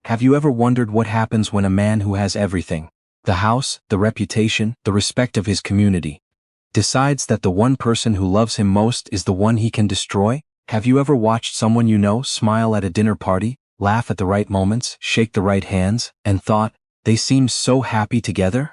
Have you ever wondered what happens when a man who has everything, the house, the reputation, the respect of his community, decides that the one person who loves him most is the one he can destroy? Have you ever watched someone you know smile at a dinner party, laugh at the right moments, shake the right hands, and thought, they seem so happy together?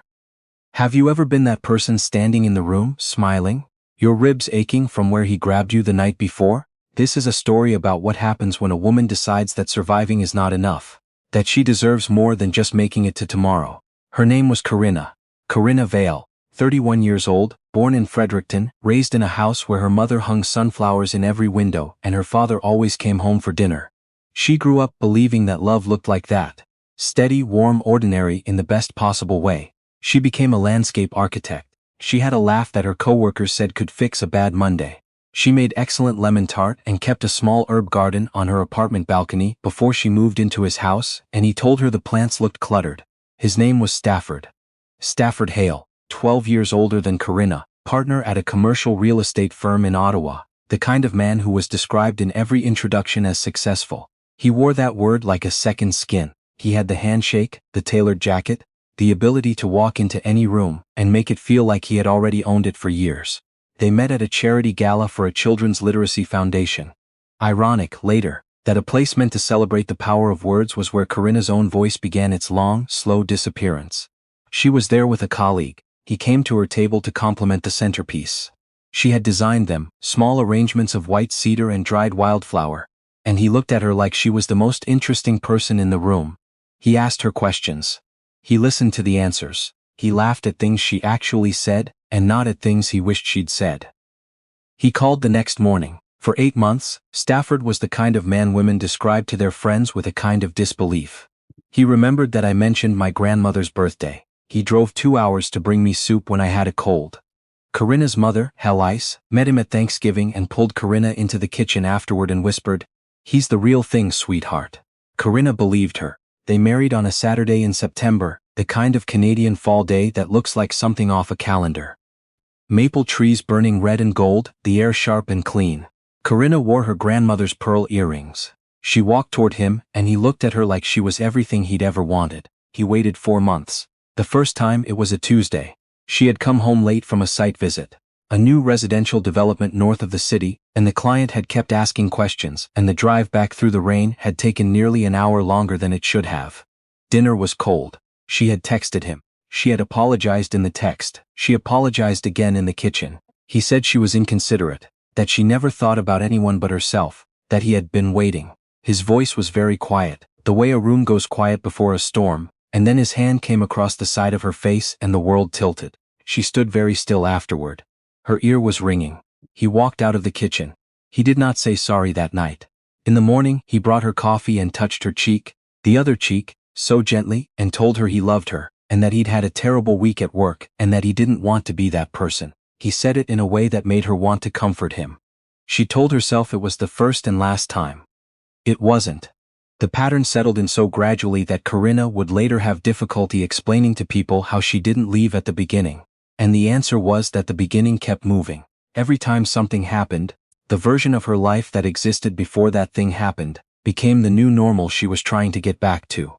Have you ever been that person standing in the room, smiling, your ribs aching from where he grabbed you the night before? This is a story about what happens when a woman decides that surviving is not enough, that she deserves more than just making it to tomorrow. Her name was Corinna Vale, 31 years old, born in Fredericton, raised in a house where her mother hung sunflowers in every window and her father always came home for dinner. She grew up believing that love looked like that. Steady, warm, ordinary in the best possible way. She became a landscape architect. She had a laugh that her coworkers said could fix a bad Monday. She made excellent lemon tart and kept a small herb garden on her apartment balcony before she moved into his house, and he told her the plants looked cluttered. His name was Stafford Hale, 12 years older than Corinna, partner at a commercial real estate firm in Ottawa, the kind of man who was described in every introduction as successful. He wore that word like a second skin. He had the handshake, the tailored jacket, the ability to walk into any room and make it feel like he had already owned it for years. They met at a charity gala for a children's literacy foundation. Ironic, later, that a place meant to celebrate the power of words was where Corinna's own voice began its long, slow disappearance. She was there with a colleague. He came to her table to compliment the centerpiece. She had designed them, small arrangements of white cedar and dried wildflower, and he looked at her like she was the most interesting person in the room. He asked her questions. He listened to the answers. He laughed at things she actually said, and not at things he wished she'd said. He called the next morning. For 8 months, Stafford was the kind of man women described to their friends with a kind of disbelief. He remembered that I mentioned my grandmother's birthday. He drove 2 hours to bring me soup when I had a cold. Corinna's mother, Helice, met him at Thanksgiving and pulled Corinna into the kitchen afterward and whispered, "He's the real thing, sweetheart." Corinna believed her. They married on a Saturday in September, the kind of Canadian fall day that looks like something off a calendar. Maple trees burning red and gold, the air sharp and clean. Corinna wore her grandmother's pearl earrings. She walked toward him, and he looked at her like she was everything he'd ever wanted. He waited 4 months. The first time it was a Tuesday. She had come home late from a site visit. A new residential development north of the city, and the client had kept asking questions, and the drive back through the rain had taken nearly an hour longer than it should have. Dinner was cold. She had texted him. She had apologized in the text. She apologized again in the kitchen. He said she was inconsiderate, that she never thought about anyone but herself, that he had been waiting. His voice was very quiet, the way a room goes quiet before a storm, and then his hand came across the side of her face and the world tilted. She stood very still afterward. Her ear was ringing. He walked out of the kitchen. He did not say sorry that night. In the morning, he brought her coffee and touched her cheek, the other cheek, so gently, and told her he loved her, and that he'd had a terrible week at work, and that he didn't want to be that person. He said it in a way that made her want to comfort him. She told herself it was the first and last time. It wasn't. The pattern settled in so gradually that Corinna would later have difficulty explaining to people how she didn't leave at the beginning. And the answer was that the beginning kept moving. Every time something happened, the version of her life that existed before that thing happened became the new normal she was trying to get back to.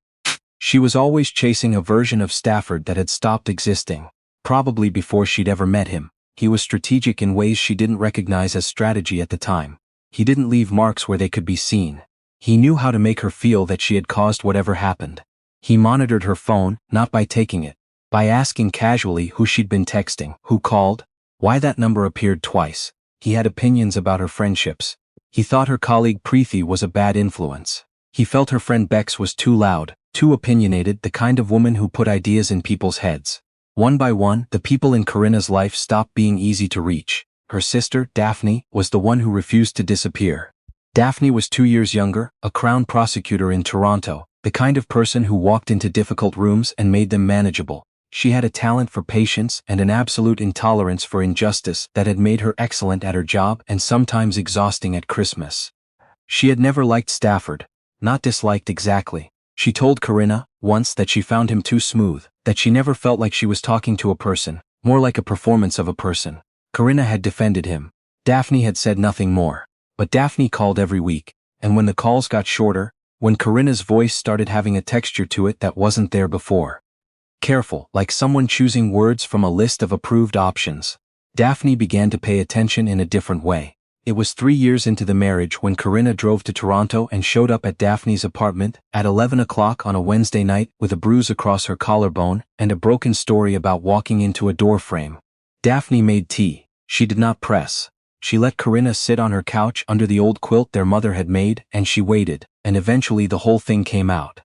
She was always chasing a version of Stafford that had stopped existing, probably before she'd ever met him. He was strategic in ways she didn't recognize as strategy at the time. He didn't leave marks where they could be seen. He knew how to make her feel that she had caused whatever happened. He monitored her phone, not by taking it, by asking casually who she'd been texting, who called, why that number appeared twice. He had opinions about her friendships. He thought her colleague Preeti was a bad influence. He felt her friend Bex was too loud, too opinionated, the kind of woman who put ideas in people's heads. One by one, the people in Corinna's life stopped being easy to reach. Her sister, Daphne, was the one who refused to disappear. Daphne was 2 years younger, a crown prosecutor in Toronto, the kind of person who walked into difficult rooms and made them manageable. She had a talent for patience and an absolute intolerance for injustice that had made her excellent at her job and sometimes exhausting at Christmas. She had never liked Stafford, not disliked exactly. She told Corinna, once, that she found him too smooth, that she never felt like she was talking to a person, more like a performance of a person. Corinna had defended him. Daphne had said nothing more. But Daphne called every week, and when the calls got shorter, when Corinna's voice started having a texture to it that wasn't there before. Careful, like someone choosing words from a list of approved options. Daphne began to pay attention in a different way. It was 3 years into the marriage when Corinna drove to Toronto and showed up at Daphne's apartment at 11 o'clock on a Wednesday night with a bruise across her collarbone and a broken story about walking into a door frame. Daphne made tea. She did not press. She let Corinna sit on her couch under the old quilt their mother had made, and she waited, and eventually the whole thing came out.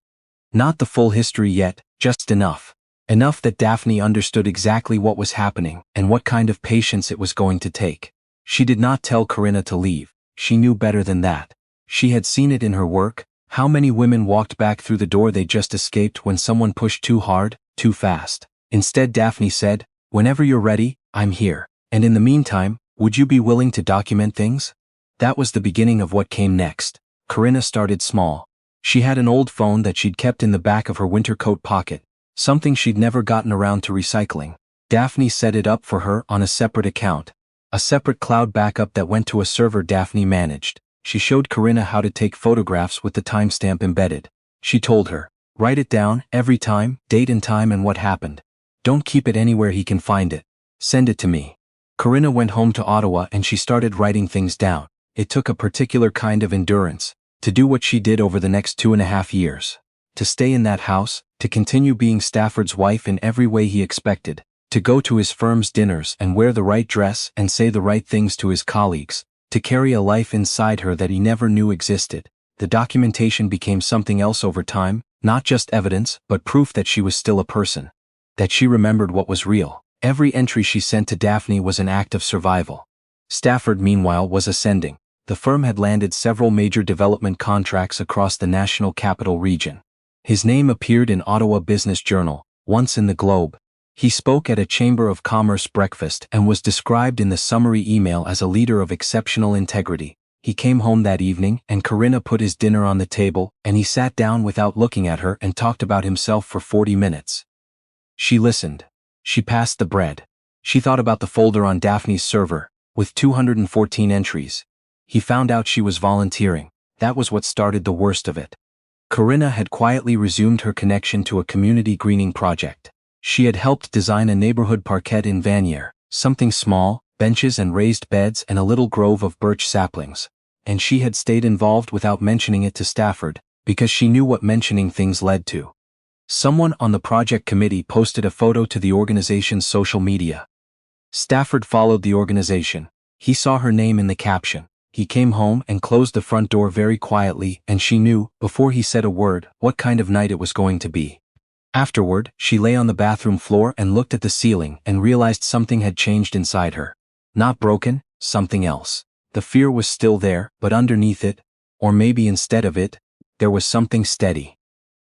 Not the full history yet, just enough. Enough that Daphne understood exactly what was happening and what kind of patience it was going to take. She did not tell Corinna to leave. She knew better than that. She had seen it in her work. How many women walked back through the door they just escaped when someone pushed too hard, too fast? Instead, Daphne said, "Whenever you're ready, I'm here. And in the meantime, would you be willing to document things?" That was the beginning of what came next. Corinna started small. She had an old phone that she'd kept in the back of her winter coat pocket, something she'd never gotten around to recycling. Daphne set it up for her on a separate account. A separate cloud backup that went to a server Daphne managed. She showed Corinna how to take photographs with the timestamp embedded. She told her, "Write it down, every time, date and time and what happened. Don't keep it anywhere he can find it. Send it to me." Corinna went home to Ottawa and she started writing things down. It took a particular kind of endurance to do what she did over the next 2.5 years. To stay in that house, to continue being Stafford's wife in every way he expected, to go to his firm's dinners and wear the right dress and say the right things to his colleagues, to carry a life inside her that he never knew existed. The documentation became something else over time, not just evidence, but proof that she was still a person. That she remembered what was real. Every entry she sent to Daphne was an act of survival. Stafford, meanwhile, was ascending. The firm had landed several major development contracts across the National Capital Region. His name appeared in Ottawa Business Journal, once in the Globe. He spoke at a Chamber of Commerce breakfast and was described in the summary email as a leader of exceptional integrity. He came home that evening and Corinna put his dinner on the table and he sat down without looking at her and talked about himself for 40 minutes. She listened. She passed the bread. She thought about the folder on Daphne's server, with 214 entries. He found out she was volunteering. That was what started the worst of it. Corinna had quietly resumed her connection to a community greening project. She had helped design a neighborhood parquet in Vanier, something small, benches and raised beds and a little grove of birch saplings. And she had stayed involved without mentioning it to Stafford, because she knew what mentioning things led to. Someone on the project committee posted a photo to the organization's social media. Stafford followed the organization. He saw her name in the caption. He came home and closed the front door very quietly, and she knew, before he said a word, what kind of night it was going to be. Afterward, she lay on the bathroom floor and looked at the ceiling and realized something had changed inside her. Not broken, something else. The fear was still there, but underneath it, or maybe instead of it, there was something steady.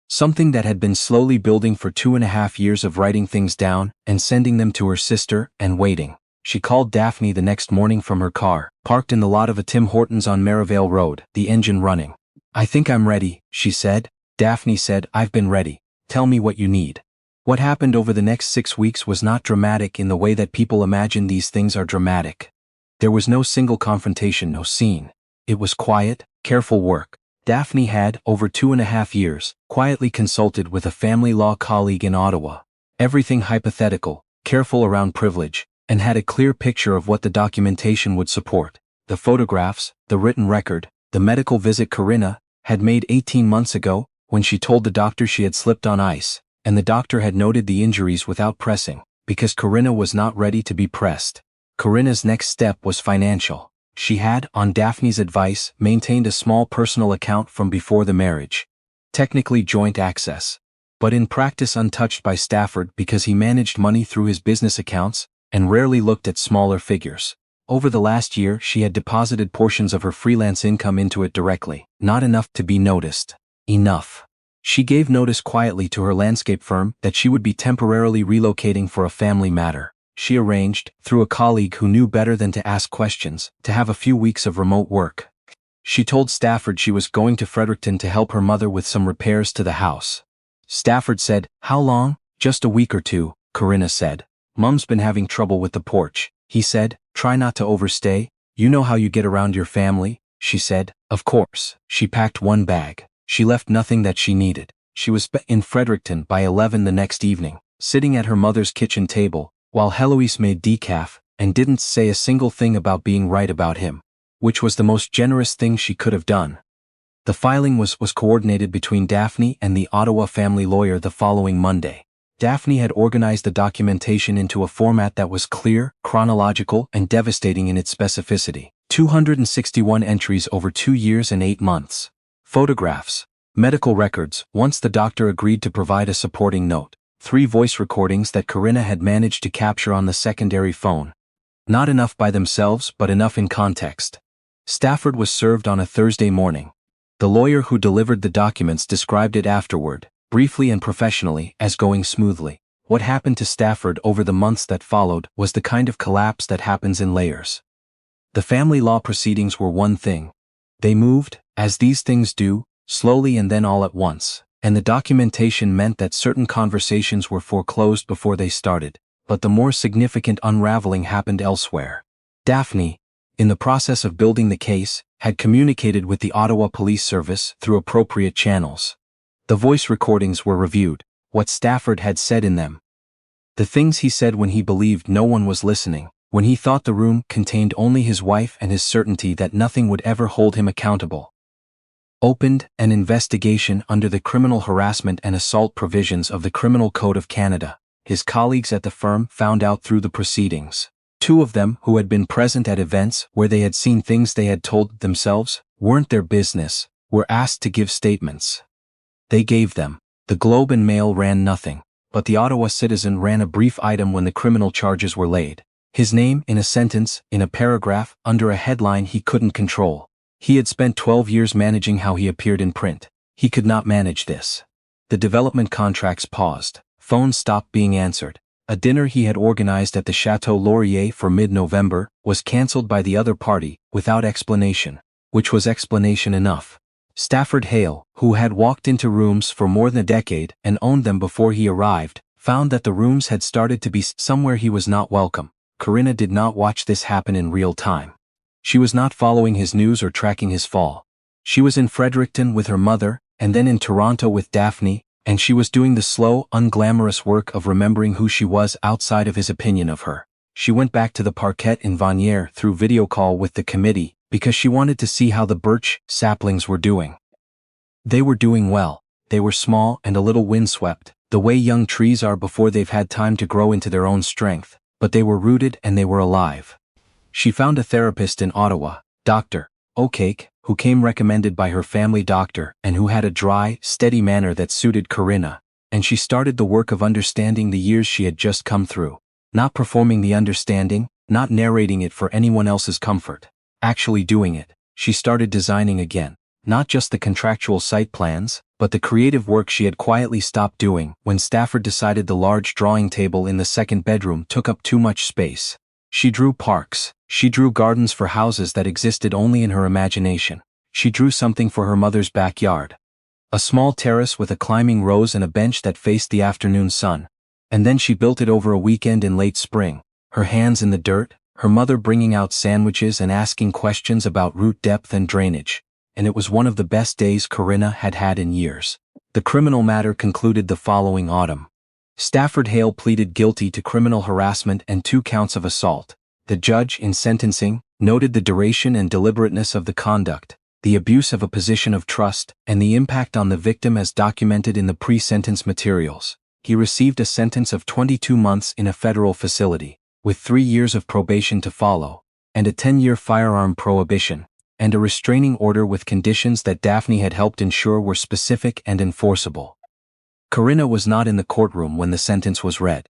Something that had been slowly building for 2.5 years of writing things down and sending them to her sister and waiting. She called Daphne the next morning from her car, parked in the lot of a Tim Hortons on Merivale Road, the engine running. "I think I'm ready," she said. Daphne said, "I've been ready. Tell me what you need." What happened over the next 6 weeks was not dramatic in the way that people imagine these things are dramatic. There was no single confrontation, no scene. It was quiet, careful work. Daphne had, over 2.5 years, quietly consulted with a family law colleague in Ottawa. Everything hypothetical, careful around privilege, and had a clear picture of what the documentation would support. The photographs, the written record, the medical visit Corinna had made 18 months ago, when she told the doctor she had slipped on ice, and the doctor had noted the injuries without pressing, because Corinna was not ready to be pressed. Corinna's next step was financial. She had, on Daphne's advice, maintained a small personal account from before the marriage. Technically joint access, but in practice untouched by Stafford because he managed money through his business accounts and rarely looked at smaller figures. Over the last year, she had deposited portions of her freelance income into it directly, not enough to be noticed. Enough. She gave notice quietly to her landscape firm that she would be temporarily relocating for a family matter. She arranged, through a colleague who knew better than to ask questions, to have a few weeks of remote work. She told Stafford she was going to Fredericton to help her mother with some repairs to the house. Stafford said, "How long?" "Just a week or two," Corinna said. "Mum's been having trouble with the porch." He said, "Try not to overstay. You know how you get around your family," she said. Of course. She packed one bag. She left nothing that she needed. She was in Fredericton by 11 the next evening, sitting at her mother's kitchen table, while Heloise made decaf, and didn't say a single thing about being right about him, which was the most generous thing she could have done. The filing was coordinated between Daphne and the Ottawa family lawyer the following Monday. Daphne had organized the documentation into a format that was clear, chronological, and devastating in its specificity. 261 entries over 2 years and 8 months. Photographs. Medical records, once the doctor agreed to provide a supporting note. 3 voice recordings that Corinna had managed to capture on the secondary phone. Not enough by themselves, but enough in context. Stafford was served on a Thursday morning. The lawyer who delivered the documents described it afterward, briefly and professionally, as going smoothly. What happened to Stafford over the months that followed was the kind of collapse that happens in layers. The family law proceedings were one thing. They moved, as these things do, slowly and then all at once, and the documentation meant that certain conversations were foreclosed before they started, but the more significant unraveling happened elsewhere. Daphne, in the process of building the case, had communicated with the Ottawa Police Service through appropriate channels. The voice recordings were reviewed, what Stafford had said in them. The things he said when he believed no one was listening, when he thought the room contained only his wife and his certainty that nothing would ever hold him accountable. Opened an investigation under the criminal harassment and assault provisions of the Criminal Code of Canada. His colleagues at the firm found out through the proceedings. 2 of them, who had been present at events where they had seen things they had told themselves weren't their business, were asked to give statements. They gave them. The Globe and Mail ran nothing, but the Ottawa Citizen ran a brief item when the criminal charges were laid. His name in a sentence, in a paragraph, under a headline he couldn't control. He had spent 12 years managing how he appeared in print. He could not manage this. The development contracts paused. Phones stopped being answered. A dinner he had organized at the Chateau Laurier for mid-November was cancelled by the other party, without explanation, which was explanation enough. Stafford Hale, who had walked into rooms for more than a decade and owned them before he arrived, found that the rooms had started to be somewhere he was not welcome. Corinna did not watch this happen in real time. She was not following his news or tracking his fall. She was in Fredericton with her mother, and then in Toronto with Daphne, and she was doing the slow, unglamorous work of remembering who she was outside of his opinion of her. She went back to the parquet in Vanier through video call with the committee, because she wanted to see how the birch saplings were doing. They were doing well. They were small and a little windswept, the way young trees are before they've had time to grow into their own strength, but they were rooted and they were alive. She found a therapist in Ottawa, Dr. O'Cake, who came recommended by her family doctor and who had a dry, steady manner that suited Corinna, and she started the work of understanding the years she had just come through. Not performing the understanding, not narrating it for anyone else's comfort. Actually doing it. She started designing again. Not just the contractual site plans, but the creative work she had quietly stopped doing when Stafford decided the large drawing table in the second bedroom took up too much space. She drew parks. She drew gardens for houses that existed only in her imagination. She drew something for her mother's backyard. A small terrace with a climbing rose and a bench that faced the afternoon sun. And then she built it over a weekend in late spring, her hands in the dirt, her mother bringing out sandwiches and asking questions about root depth and drainage. And it was one of the best days Corinna had had in years. The criminal matter concluded the following autumn. Stafford Hale pleaded guilty to criminal harassment and 2 counts of assault. The judge, in sentencing, noted the duration and deliberateness of the conduct, the abuse of a position of trust, and the impact on the victim as documented in the pre-sentence materials. He received a sentence of 22 months in a federal facility, with 3 years of probation to follow, and a 10-year firearm prohibition, and a restraining order with conditions that Daphne had helped ensure were specific and enforceable. Corinna was not in the courtroom when the sentence was read.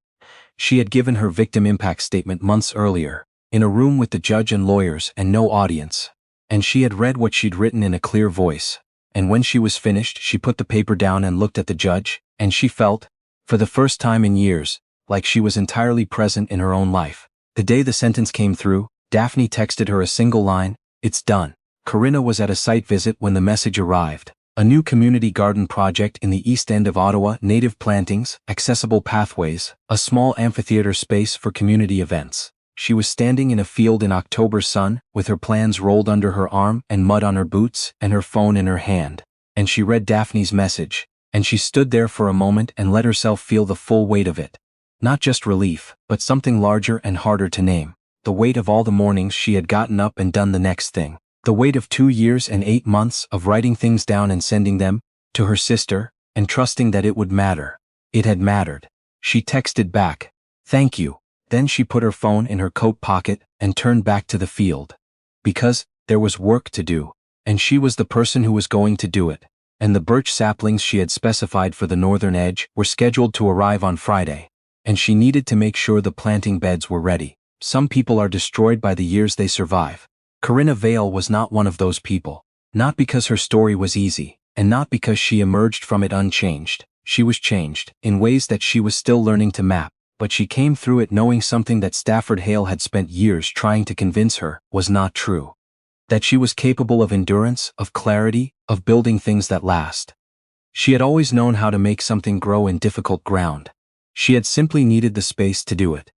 She had given her victim impact statement months earlier, in a room with the judge and lawyers and no audience, and she had read what she'd written in a clear voice, and when she was finished she put the paper down and looked at the judge, and she felt, for the first time in years, like she was entirely present in her own life. The day the sentence came through, Daphne texted her a single line, "It's done." Corinna was at a site visit when the message arrived. A new community garden project in the east end of Ottawa, native plantings, accessible pathways, a small amphitheater space for community events. She was standing in a field in October sun, with her plans rolled under her arm and mud on her boots and her phone in her hand. and she read Daphne's message, and she stood there for a moment and let herself feel the full weight of it. Not just relief, but something larger and harder to name. The weight of all the mornings she had gotten up and done the next thing. The weight of 2 years and 8 months of writing things down and sending them to her sister, and trusting that it would matter. It had mattered. She texted back, "Thank you." Then she put her phone in her coat pocket and turned back to the field. Because there was work to do, and she was the person who was going to do it. And the birch saplings she had specified for the northern edge were scheduled to arrive on Friday. And she needed to make sure the planting beds were ready. Some people are destroyed by the years they survive. Corinna Vale was not one of those people. Not because her story was easy, and not because she emerged from it unchanged. She was changed, in ways that she was still learning to map, but she came through it knowing something that Stafford Hale had spent years trying to convince her was not true. That she was capable of endurance, of clarity, of building things that last. She had always known how to make something grow in difficult ground. She had simply needed the space to do it.